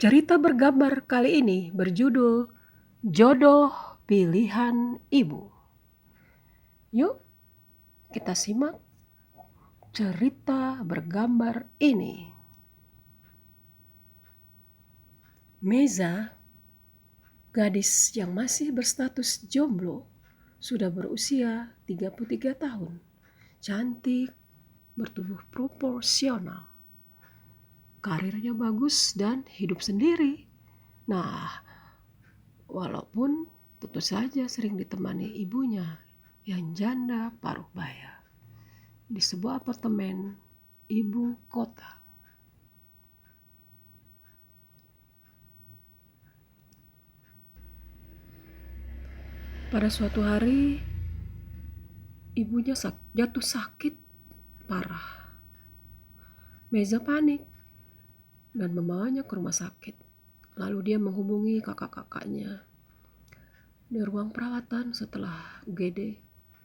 Cerita bergambar kali ini berjudul Jodoh Pilihan Ibu. Yuk kita simak cerita bergambar ini. Meza, gadis yang masih berstatus jomblo, sudah berusia 33 tahun. Cantik, bertubuh proporsional. Karirnya bagus dan hidup sendiri. Nah, walaupun tentu saja sering ditemani ibunya yang janda paruh baya di sebuah apartemen ibu kota. Pada suatu hari, ibunya jatuh sakit parah. Meza panik dan membawanya ke rumah sakit. Lalu dia menghubungi kakak-kakaknya. Di ruang perawatan setelah UGD,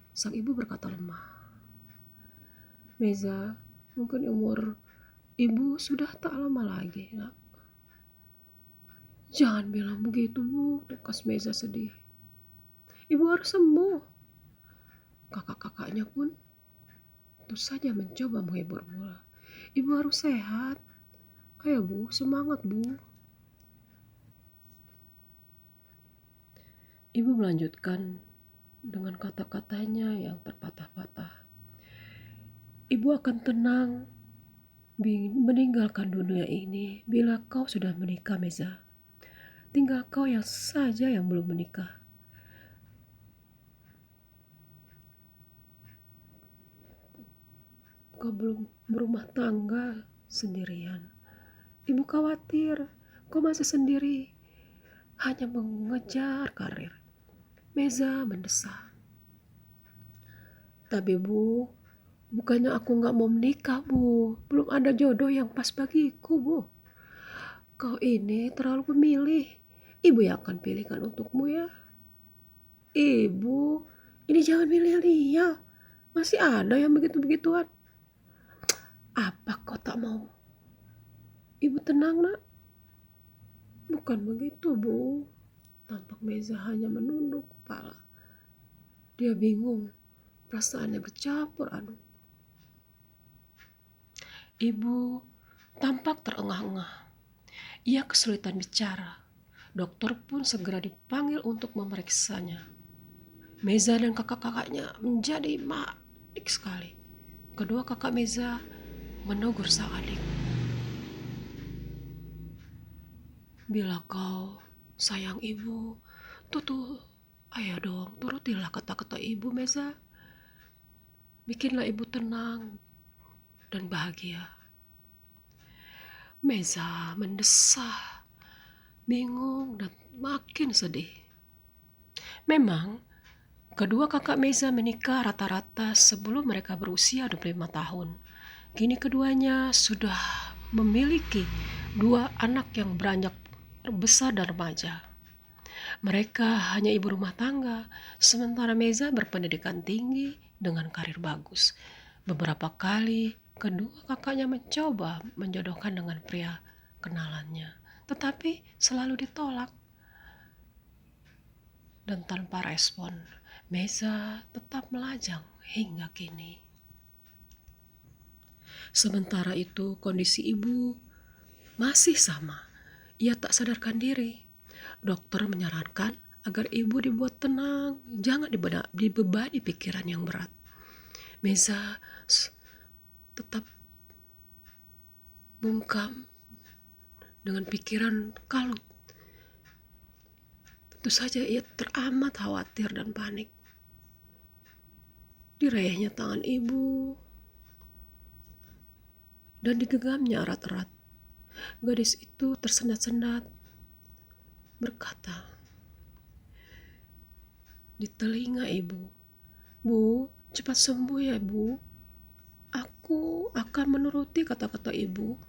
sang ibu berkata lemah. Meza, mungkin umur ibu sudah tak lama lagi, nak. Jangan bilang begitu, Bu, tukas Meza sedih. Ibu harus sembuh. Kakak-kakaknya pun tentu saja mencoba menghibur bola. Ibu harus sehat. Ayo Bu, semangat Bu. Ibu melanjutkan dengan kata-katanya yang terpatah-patah. Ibu akan tenang meninggalkan dunia ini bila kau sudah menikah, Meza. Tinggal kau yang saja yang belum menikah. Kau belum berumah tangga sendirian. Ibu khawatir kau masih sendiri, hanya mengejar karir. Meza mendesak. Tapi Bu, bukannya aku gak mau menikah, Bu. Belum ada jodoh yang pas bagiku, Bu. Kau ini terlalu memilih. Ibu yang akan pilihkan untukmu ya. Ibu, ini jangan milih dia. Masih ada yang begitu-begituan. Apa kau tak mau? Ibu tenang, nak. Bukan begitu, Bu. Tampak Meza hanya menunduk kepala. Dia bingung. Perasaannya bercampur aduk. Ibu tampak terengah-engah. Ia kesulitan bicara. Dokter pun segera dipanggil untuk memeriksanya. Meza dan kakak-kakaknya menjadi panik sekali. Kedua kakak Meza menegur sang adik. Bila kau sayang ibu, ayo dong, turutilah kata-kata ibu, Meza. Bikinlah ibu tenang dan bahagia. Meza mendesah, bingung dan makin sedih. Memang, kedua kakak Meza menikah rata-rata sebelum mereka berusia 25 tahun. Kini keduanya sudah memiliki 2 anak yang beranjak besar dan remaja. Mereka hanya ibu rumah tangga, sementara Meza berpendidikan tinggi dengan karir bagus. Beberapa kali kedua kakaknya mencoba menjodohkan dengan pria kenalannya, tetapi selalu ditolak. Dan tanpa respon, Meza tetap melajang hingga kini. Sementara itu kondisi ibu masih sama. Ia tak sadarkan diri. Dokter menyarankan agar ibu dibuat tenang, jangan dibebani pikiran yang berat. Meza tetap bungkam dengan pikiran kalut. Tentu saja ia teramat khawatir dan panik. Diraihnya tangan ibu dan digenggamnya erat-erat. Gadis itu tersendat-sendat berkata di telinga ibu, "Bu, cepat sembuh ya Bu. Aku akan menuruti kata-kata ibu.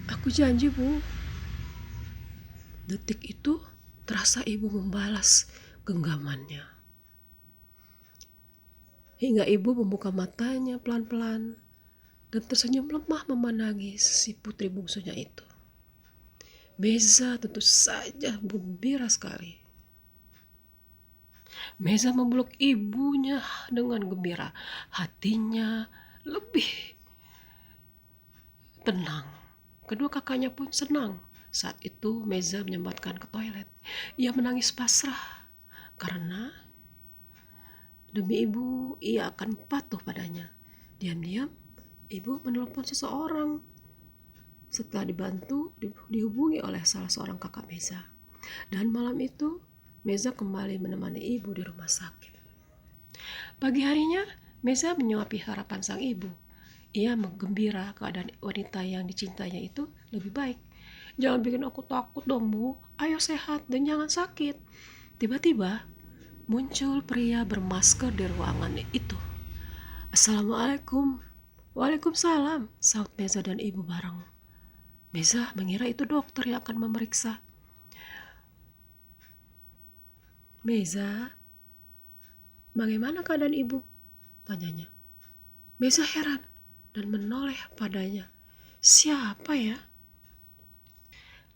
Aku janji Bu." Detik itu terasa ibu membalas genggamannya. Hingga ibu membuka matanya pelan-pelan dan tersenyum lemah memandangi si putri bungsunya itu. Meza tentu saja gembira sekali. Meza memeluk ibunya dengan gembira. Hatinya lebih tenang. Kedua kakaknya pun senang. Saat itu Meza menyempatkan ke toilet. Ia menangis pasrah karena demi ibu ia akan patuh padanya. Diam-diam ibu menelpon seseorang. Setelah dibantu, dihubungi oleh salah seorang kakak Meza. Dan malam itu Meza kembali menemani ibu di rumah sakit. Pagi harinya Meza menyuapi harapan sang ibu. Ia menggembira keadaan wanita yang dicintainya itu lebih baik. Jangan bikin aku takut dong bu, ayo sehat dan jangan sakit. Tiba-tiba muncul pria bermasker di ruangan itu. Assalamualaikum. Waalaikumsalam, sahut Meza dan ibu bareng. Meza mengira itu dokter yang akan memeriksa. Meza, bagaimana keadaan ibu? Tanyanya. Meza heran dan menoleh padanya. Siapa ya?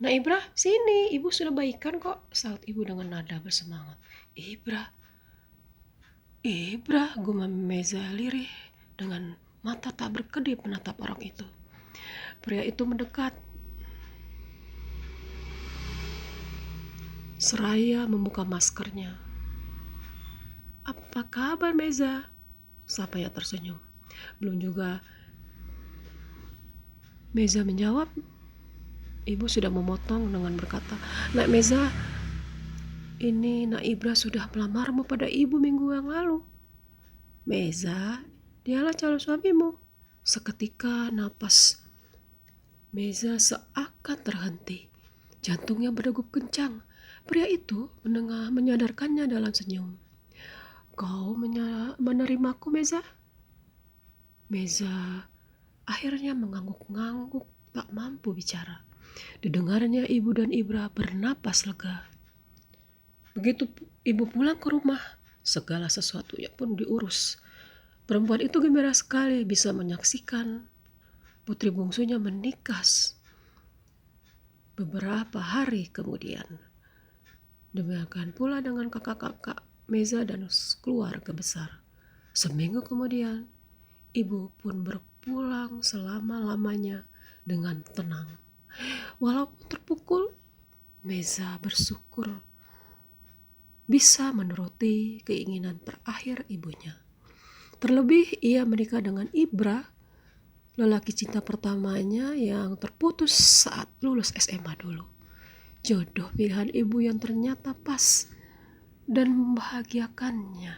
Nah Ibra, sini, ibu sudah baikan kok, sahut ibu dengan nada bersemangat. Ibra, gumam Meza lirih dengan mata tak berkedip menatap orang itu. Pria itu mendekat. Seraya membuka maskernya. Apa kabar Meza? Sapanya tersenyum. Belum juga Meza menjawab, ibu sudah memotong dengan berkata, Nak Meza, ini Nak Ibra sudah melamarmu pada ibu minggu yang lalu. Meza, dialah calon suamimu. Seketika napas Meza seakan terhenti. Jantungnya berdegup kencang. Pria itu menyadarkannya dalam senyum. Kau menerimaku Meza? Meza akhirnya mengangguk-ngangguk tak mampu bicara. Didengarnya ibu dan Ibra bernapas lega. Begitu ibu pulang ke rumah, segala sesuatunya pun diurus. Perempuan itu gembira sekali bisa menyaksikan putri bungsunya menikah beberapa hari kemudian. Demikian pula dengan kakak-kakak Meza dan keluarga besar. Seminggu kemudian, ibu pun berpulang selama-lamanya dengan tenang. Walaupun terpukul, Meza bersyukur bisa menuruti keinginan terakhir ibunya. Terlebih ia menikah dengan Ibra, lelaki cinta pertamanya yang terputus saat lulus SMA dulu. Jodoh pilihan ibu yang ternyata pas dan membahagiakannya.